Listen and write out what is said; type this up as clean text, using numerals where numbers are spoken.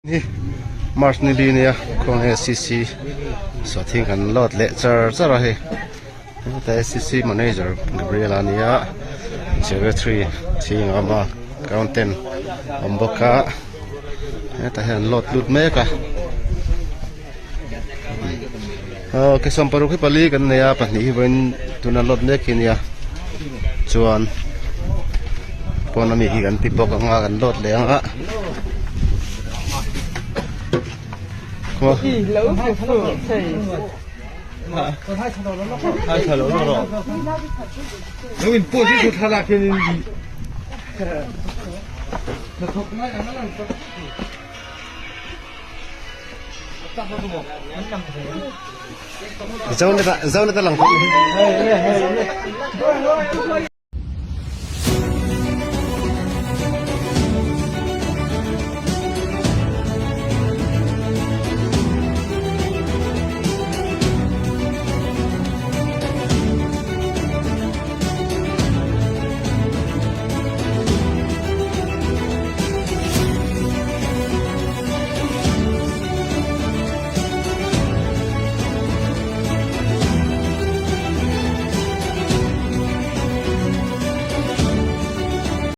นี่มาร์ชนี่ดีเนี่ยคงเอซีซีสอดทิ้งกันลอดเละจาร์เฮแต่ซีซีแมเนเจอร์กับเรียลานี่อะเจเวทรีทิ้งอามาคาวน์เทนอมบกะแต่เห็นลอดลุดเมกะแค่สัมปรุกิปลีกันเนี่ยปนี่เว้นตุนันลอดเมกินเนี่ยชวนพอนามีกันติดบอกกันลอดเลี้ยงอะ一楼不富，太扯了，因为过去就他那片地，Jauh ni tak lang.